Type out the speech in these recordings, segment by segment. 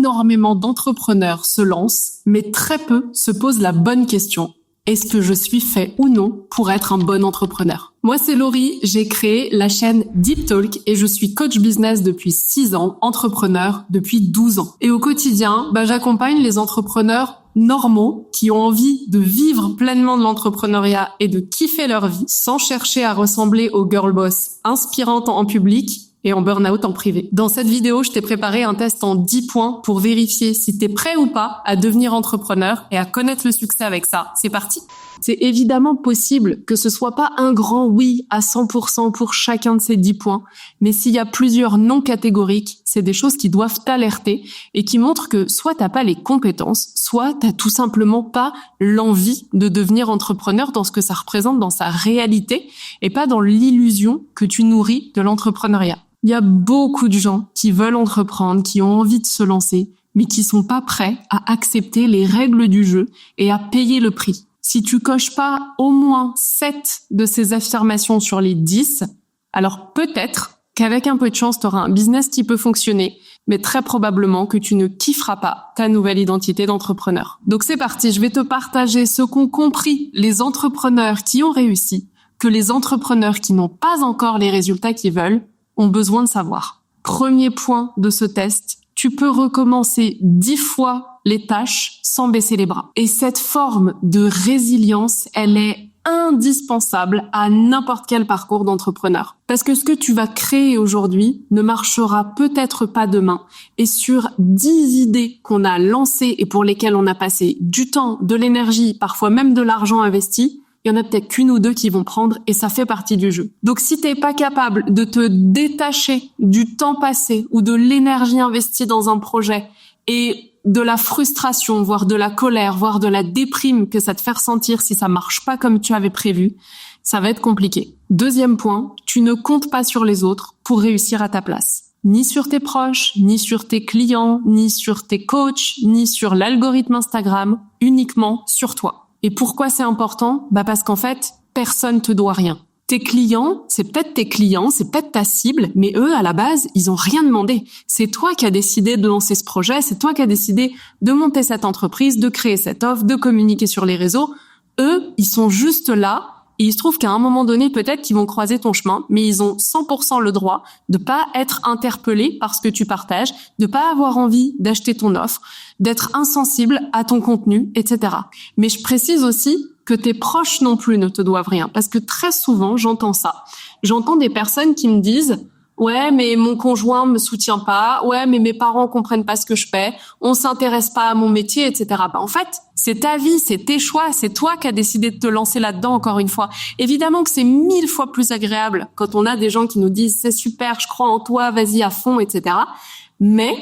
énormément d'entrepreneurs se lancent, mais très peu se posent la bonne question. Est-ce que je suis fait ou non pour être un bon entrepreneur? Moi, c'est Laurie, j'ai créé la chaîne Deep Talk et je suis coach business depuis 6 ans, entrepreneur depuis 12 ans. Et au quotidien, j'accompagne les entrepreneurs normaux qui ont envie de vivre pleinement de l'entrepreneuriat et de kiffer leur vie sans chercher à ressembler aux girl boss inspirantes en public et en burn-out en privé. Dans cette vidéo, je t'ai préparé un test en 10 points pour vérifier si t'es prêt ou pas à devenir entrepreneur et à connaître le succès avec ça. C'est parti! C'est évidemment possible que ce soit pas un grand oui à 100% pour chacun de ces 10 points, mais s'il y a plusieurs non catégoriques, c'est des choses qui doivent t'alerter et qui montrent que soit t'as pas les compétences, soit t'as tout simplement pas l'envie de devenir entrepreneur dans ce que ça représente dans sa réalité et pas dans l'illusion que tu nourris de l'entrepreneuriat. Il y a beaucoup de gens qui veulent entreprendre, qui ont envie de se lancer, mais qui sont pas prêts à accepter les règles du jeu et à payer le prix. Si tu coches pas au moins 7 de ces affirmations sur les 10, alors peut-être qu'avec un peu de chance, tu auras un business qui peut fonctionner, mais très probablement que tu ne kifferas pas ta nouvelle identité d'entrepreneur. Donc c'est parti, je vais te partager ce qu'ont compris les entrepreneurs qui ont réussi, que les entrepreneurs qui n'ont pas encore les résultats qu'ils veulent ont besoin de savoir. Premier point de ce test, tu peux recommencer 10 fois les tâches sans baisser les bras. Et cette forme de résilience, elle est indispensable à n'importe quel parcours d'entrepreneur. Parce que ce que tu vas créer aujourd'hui ne marchera peut-être pas demain. Et sur 10 idées qu'on a lancées et pour lesquelles on a passé du temps, de l'énergie, parfois même de l'argent investi, il y en a peut-être qu'une ou deux qui vont prendre et ça fait partie du jeu. Donc si t'es pas capable de te détacher du temps passé ou de l'énergie investie dans un projet et de la frustration, voire de la colère, voire de la déprime que ça te fait ressentir si ça marche pas comme tu avais prévu, ça va être compliqué. Deuxième point, tu ne comptes pas sur les autres pour réussir à ta place. Ni sur tes proches, ni sur tes clients, ni sur tes coachs, ni sur l'algorithme Instagram, uniquement sur toi. Et pourquoi c'est important? Parce qu'en fait, personne te doit rien. Tes clients, c'est peut-être ta cible, mais eux, à la base, ils ont rien demandé. C'est toi qui as décidé de lancer ce projet, c'est toi qui as décidé de monter cette entreprise, de créer cette offre, de communiquer sur les réseaux. Eux, ils sont juste là. Et il se trouve qu'à un moment donné, peut-être qu'ils vont croiser ton chemin, mais ils ont 100% le droit de pas être interpellés par ce que tu partages, de pas avoir envie d'acheter ton offre, d'être insensible à ton contenu, etc. Mais je précise aussi que tes proches non plus ne te doivent rien, parce que très souvent, j'entends ça. J'entends des personnes qui me disent « Ouais, mais mon conjoint me soutient pas. Ouais, mais mes parents comprennent pas ce que je fais. On s'intéresse pas à mon métier, etc. » En fait, c'est ta vie, c'est tes choix, c'est toi qui as décidé de te lancer là-dedans encore une fois. Évidemment que c'est 1000 fois plus agréable quand on a des gens qui nous disent « C'est super, je crois en toi, vas-y à fond, etc. » Mais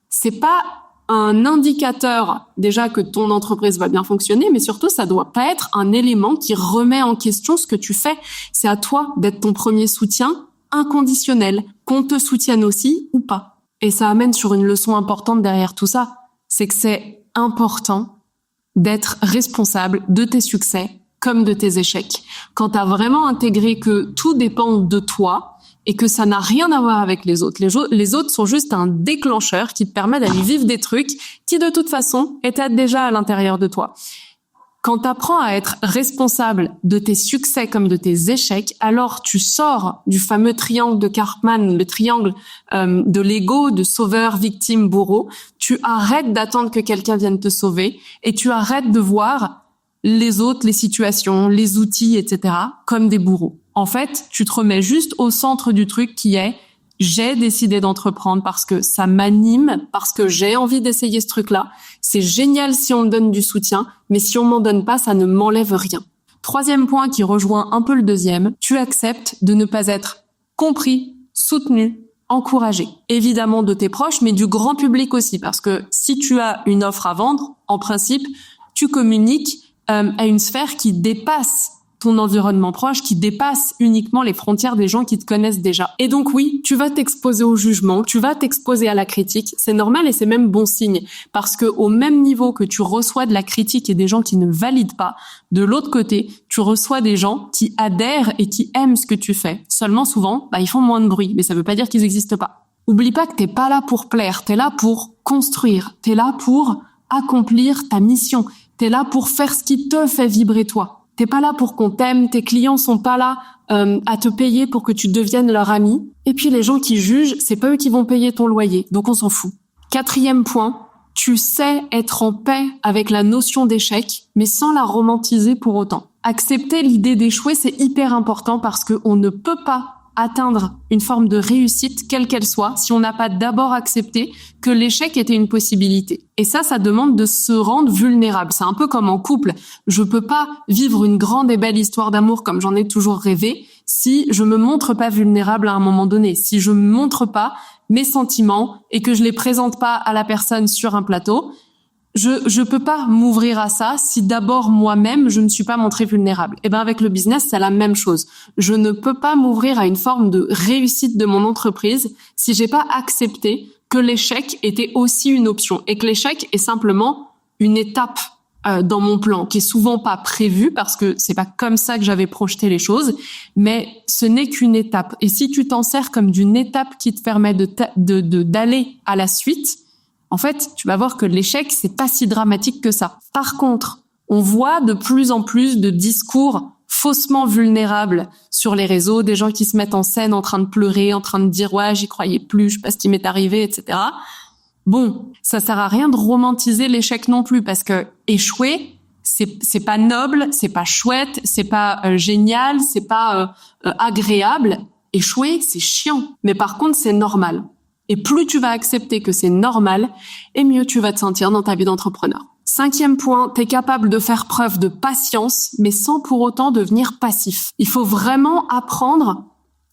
c'est pas un indicateur déjà que ton entreprise va bien fonctionner, mais surtout ça doit pas être un élément qui remet en question ce que tu fais. C'est à toi d'être ton premier soutien inconditionnel, qu'on te soutienne aussi ou pas. Et ça amène sur une leçon importante derrière tout ça, c'est que c'est important d'être responsable de tes succès comme de tes échecs. Quand t'as vraiment intégré que tout dépend de toi et que ça n'a rien à voir avec les autres. Les autres sont juste un déclencheur qui te permet d'aller vivre des trucs qui de toute façon étaient déjà à l'intérieur de toi. Quand tu apprends à être responsable de tes succès comme de tes échecs, alors tu sors du fameux triangle de Karpman, le triangle de l'ego, de sauveur, victime, bourreau. Tu arrêtes d'attendre que quelqu'un vienne te sauver et tu arrêtes de voir les autres, les situations, les outils, etc. comme des bourreaux. En fait, tu te remets juste au centre du truc qui est j'ai décidé d'entreprendre parce que ça m'anime, parce que j'ai envie d'essayer ce truc-là. C'est génial si on me donne du soutien, mais si on m'en donne pas, ça ne m'enlève rien. Troisième point qui rejoint un peu le deuxième, tu acceptes de ne pas être compris, soutenu, encouragé. Évidemment de tes proches, mais du grand public aussi, parce que si tu as une offre à vendre, en principe, tu communiques à une sphère qui dépasse ton environnement proche, qui dépasse uniquement les frontières des gens qui te connaissent déjà. Et donc oui, tu vas t'exposer au jugement, tu vas t'exposer à la critique, c'est normal et c'est même bon signe, parce que au même niveau que tu reçois de la critique et des gens qui ne valident pas, de l'autre côté, tu reçois des gens qui adhèrent et qui aiment ce que tu fais. Seulement souvent, ils font moins de bruit, mais ça veut pas dire qu'ils n'existent pas. Oublie pas que t'es pas là pour plaire, t'es là pour construire, t'es là pour accomplir ta mission, t'es là pour faire ce qui te fait vibrer toi. T'es pas là pour qu'on t'aime, tes clients sont pas là à te payer pour que tu deviennes leur ami. Et puis les gens qui jugent, c'est pas eux qui vont payer ton loyer, donc on s'en fout. 4e point, tu sais être en paix avec la notion d'échec, mais sans la romantiser pour autant. Accepter l'idée d'échouer, c'est hyper important parce qu'on ne peut pas atteindre une forme de réussite, quelle qu'elle soit, si on n'a pas d'abord accepté que l'échec était une possibilité. Et ça demande de se rendre vulnérable. C'est un peu comme en couple. Je peux pas vivre une grande et belle histoire d'amour comme j'en ai toujours rêvé si je me montre pas vulnérable à un moment donné, si je me montre pas mes sentiments et que je les présente pas à la personne sur un plateau. Je peux pas m'ouvrir à ça si d'abord moi-même je ne suis pas montrée vulnérable. Et ben avec le business, c'est la même chose. Je ne peux pas m'ouvrir à une forme de réussite de mon entreprise si j'ai pas accepté que l'échec était aussi une option et que l'échec est simplement une étape dans mon plan qui est souvent pas prévue parce que c'est pas comme ça que j'avais projeté les choses, mais ce n'est qu'une étape. Et si tu t'en sers comme d'une étape qui te permet d'aller à la suite, en fait, tu vas voir que l'échec, c'est pas si dramatique que ça. Par contre, on voit de plus en plus de discours faussement vulnérables sur les réseaux, des gens qui se mettent en scène en train de pleurer, en train de dire « ouais, j'y croyais plus, je sais pas ce qui m'est arrivé, etc. » Bon, ça sert à rien de romantiser l'échec non plus parce que échouer, c'est pas noble, c'est pas chouette, c'est pas génial, c'est pas agréable. Échouer, c'est chiant. Mais par contre, c'est normal. Et plus tu vas accepter que c'est normal, et mieux tu vas te sentir dans ta vie d'entrepreneur. 5e point, t'es capable de faire preuve de patience, mais sans pour autant devenir passif. Il faut vraiment apprendre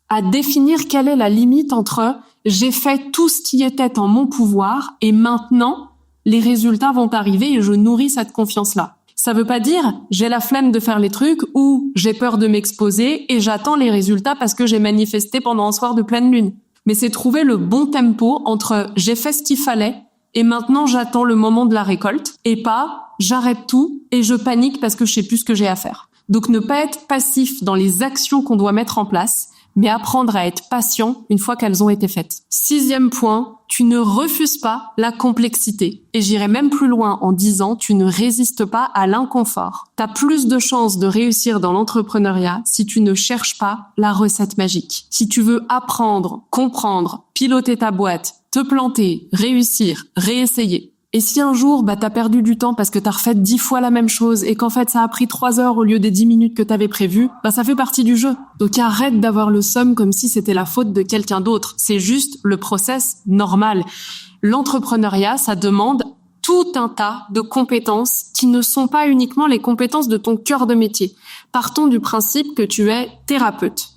à définir quelle est la limite entre j'ai fait tout ce qui était en mon pouvoir et maintenant les résultats vont arriver et je nourris cette confiance-là. Ça veut pas dire j'ai la flemme de faire les trucs ou j'ai peur de m'exposer et j'attends les résultats parce que j'ai manifesté pendant un soir de pleine lune. Mais c'est trouver le bon tempo entre j'ai fait ce qu'il fallait et maintenant j'attends le moment de la récolte et pas j'arrête tout et je panique parce que je sais plus ce que j'ai à faire. Donc ne pas être passif dans les actions qu'on doit mettre en place, mais apprendre à être patient une fois qu'elles ont été faites. 6e point, tu ne refuses pas la complexité. Et j'irai même plus loin en disant, tu ne résistes pas à l'inconfort. T'as plus de chances de réussir dans l'entrepreneuriat si tu ne cherches pas la recette magique. Si tu veux apprendre, comprendre, piloter ta boîte, te planter, réussir, réessayer. Et si un jour, t'as perdu du temps parce que t'as refait 10 fois la même chose et qu'en fait ça a pris 3 heures au lieu des 10 minutes que t'avais prévu, ça fait partie du jeu. Donc arrête d'avoir le seum comme si c'était la faute de quelqu'un d'autre. C'est juste le process normal. L'entrepreneuriat, ça demande tout un tas de compétences qui ne sont pas uniquement les compétences de ton cœur de métier. Partons du principe que tu es thérapeute.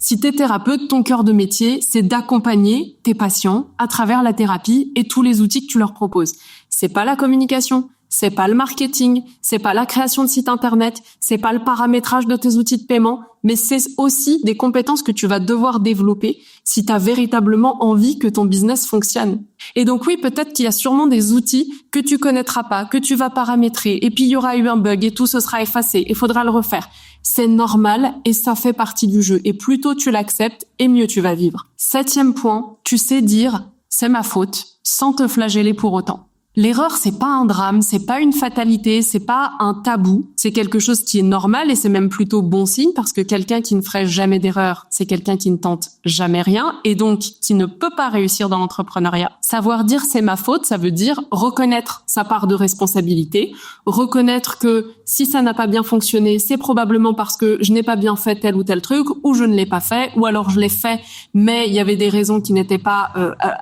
Si t'es thérapeute, ton cœur de métier, c'est d'accompagner tes patients à travers la thérapie et tous les outils que tu leur proposes. C'est pas la communication, c'est pas le marketing, c'est pas la création de sites internet, c'est pas le paramétrage de tes outils de paiement, mais c'est aussi des compétences que tu vas devoir développer si tu as véritablement envie que ton business fonctionne. Et donc oui, peut-être qu'il y a sûrement des outils que tu connaîtras pas, que tu vas paramétrer, et puis il y aura eu un bug et tout se sera effacé, il faudra le refaire. C'est normal et ça fait partie du jeu. Et plus tôt tu l'acceptes, et mieux tu vas vivre. 7e point, tu sais dire « c'est ma faute » sans te flageller pour autant. L'erreur, c'est pas un drame, c'est pas une fatalité, c'est pas un tabou. C'est quelque chose qui est normal et c'est même plutôt bon signe parce que quelqu'un qui ne ferait jamais d'erreur, c'est quelqu'un qui ne tente jamais rien et donc qui ne peut pas réussir dans l'entrepreneuriat. Savoir dire c'est ma faute, ça veut dire reconnaître sa part de responsabilité, reconnaître que si ça n'a pas bien fonctionné, c'est probablement parce que je n'ai pas bien fait tel ou tel truc ou je ne l'ai pas fait ou alors je l'ai fait mais il y avait des raisons qui n'étaient pas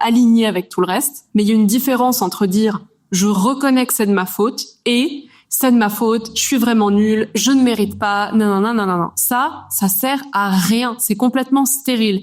alignées avec tout le reste. Mais il y a une différence entre dire je reconnais que c'est de ma faute et c'est de ma faute, je suis vraiment nulle, je ne mérite pas, non. Ça sert à rien, c'est complètement stérile.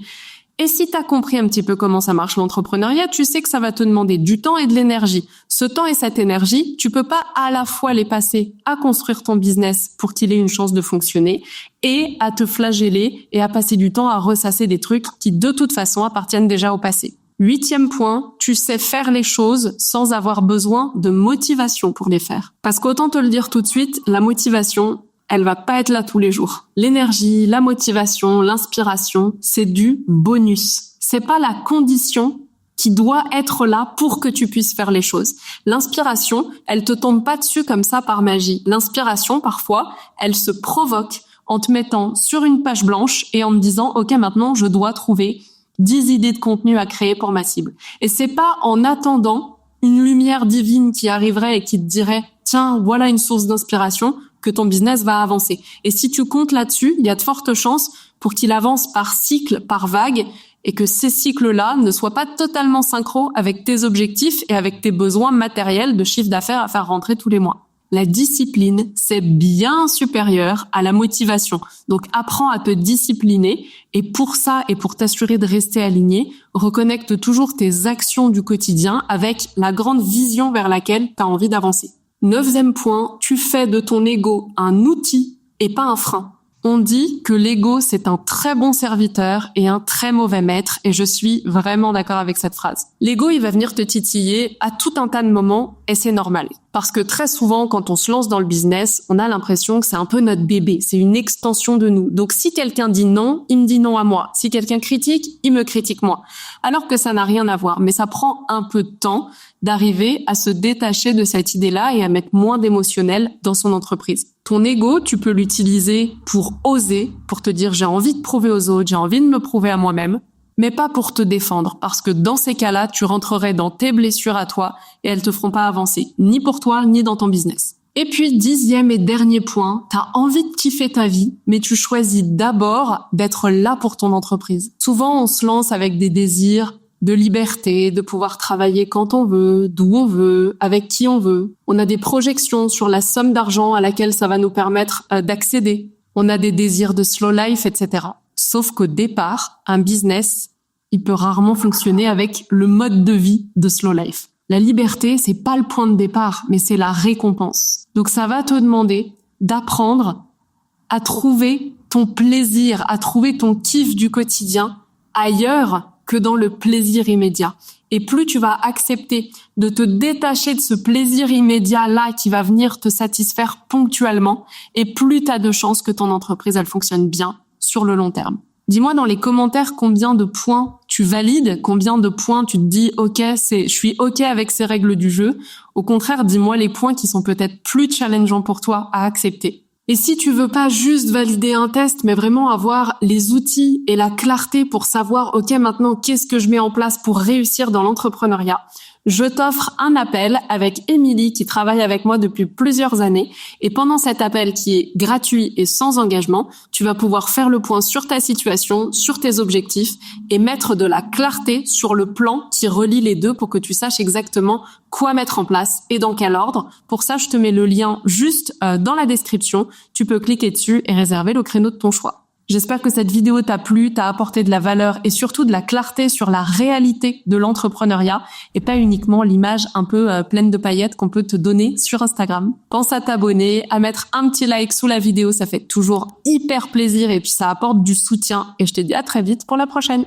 Et si t'as compris un petit peu comment ça marche l'entrepreneuriat, tu sais que ça va te demander du temps et de l'énergie. Ce temps et cette énergie, tu peux pas à la fois les passer à construire ton business pour qu'il ait une chance de fonctionner et à te flageller et à passer du temps à ressasser des trucs qui de toute façon appartiennent déjà au passé. 8e point, tu sais faire les choses sans avoir besoin de motivation pour les faire. Parce qu'autant te le dire tout de suite, la motivation, elle va pas être là tous les jours. L'énergie, la motivation, l'inspiration, c'est du bonus. C'est pas la condition qui doit être là pour que tu puisses faire les choses. L'inspiration, elle te tombe pas dessus comme ça par magie. L'inspiration, parfois, elle se provoque en te mettant sur une page blanche et en te disant « Ok, maintenant, je dois trouver 10 idées de contenu à créer pour ma cible. » Et c'est pas en attendant une lumière divine qui arriverait et qui te dirait « Tiens, voilà une source d'inspiration » que ton business va avancer. Et si tu comptes là-dessus, il y a de fortes chances pour qu'il avance par cycle, par vague, et que ces cycles-là ne soient pas totalement synchro avec tes objectifs et avec tes besoins matériels de chiffre d'affaires à faire rentrer tous les mois. La discipline, c'est bien supérieur à la motivation. Donc, apprends à te discipliner et pour ça et pour t'assurer de rester aligné, reconnecte toujours tes actions du quotidien avec la grande vision vers laquelle tu as envie d'avancer. 9e point, tu fais de ton ego un outil et pas un frein. On dit que l'ego, c'est un très bon serviteur et un très mauvais maître, et je suis vraiment d'accord avec cette phrase. L'ego, il va venir te titiller à tout un tas de moments, et c'est normal. Parce que très souvent, quand on se lance dans le business, on a l'impression que c'est un peu notre bébé, c'est une extension de nous. Donc si quelqu'un dit non, il me dit non à moi. Si quelqu'un critique, il me critique moi. Alors que ça n'a rien à voir, mais ça prend un peu de temps d'arriver à se détacher de cette idée-là et à mettre moins d'émotionnel dans son entreprise. Ton ego, tu peux l'utiliser pour oser, pour te dire j'ai envie de prouver aux autres, j'ai envie de me prouver à moi-même, mais pas pour te défendre, parce que dans ces cas-là, tu rentrerais dans tes blessures à toi et elles te feront pas avancer, ni pour toi, ni dans ton business. Et puis, 10e et dernier point, t'as envie de kiffer ta vie, mais tu choisis d'abord d'être là pour ton entreprise. Souvent, on se lance avec des désirs de liberté, de pouvoir travailler quand on veut, d'où on veut, avec qui on veut. On a des projections sur la somme d'argent à laquelle ça va nous permettre d'accéder. On a des désirs de slow life, etc. Sauf qu'au départ, un business, il peut rarement fonctionner avec le mode de vie de slow life. La liberté, c'est pas le point de départ, mais c'est la récompense. Donc ça va te demander d'apprendre à trouver ton plaisir, à trouver ton kiff du quotidien ailleurs que dans le plaisir immédiat. Et plus tu vas accepter de te détacher de ce plaisir immédiat-là qui va venir te satisfaire ponctuellement, et plus tu as de chances que ton entreprise, elle fonctionne bien sur le long terme. Dis-moi dans les commentaires combien de points tu valides, combien de points tu te dis « Ok, je suis ok avec ces règles du jeu ». Au contraire, dis-moi les points qui sont peut-être plus challengeants pour toi à accepter. Et si tu veux pas juste valider un test, mais vraiment avoir les outils et la clarté pour savoir, ok, maintenant, qu'est-ce que je mets en place pour réussir dans l'entrepreneuriat, je t'offre un appel avec Émilie qui travaille avec moi depuis plusieurs années. Et pendant cet appel qui est gratuit et sans engagement, tu vas pouvoir faire le point sur ta situation, sur tes objectifs et mettre de la clarté sur le plan qui relie les deux pour que tu saches exactement quoi mettre en place et dans quel ordre. Pour ça, je te mets le lien juste dans la description. Tu peux cliquer dessus et réserver le créneau de ton choix. J'espère que cette vidéo t'a plu, t'a apporté de la valeur et surtout de la clarté sur la réalité de l'entrepreneuriat et pas uniquement l'image un peu pleine de paillettes qu'on peut te donner sur Instagram. Pense à t'abonner, à mettre un petit like sous la vidéo, ça fait toujours hyper plaisir et puis ça apporte du soutien et je te dis à très vite pour la prochaine.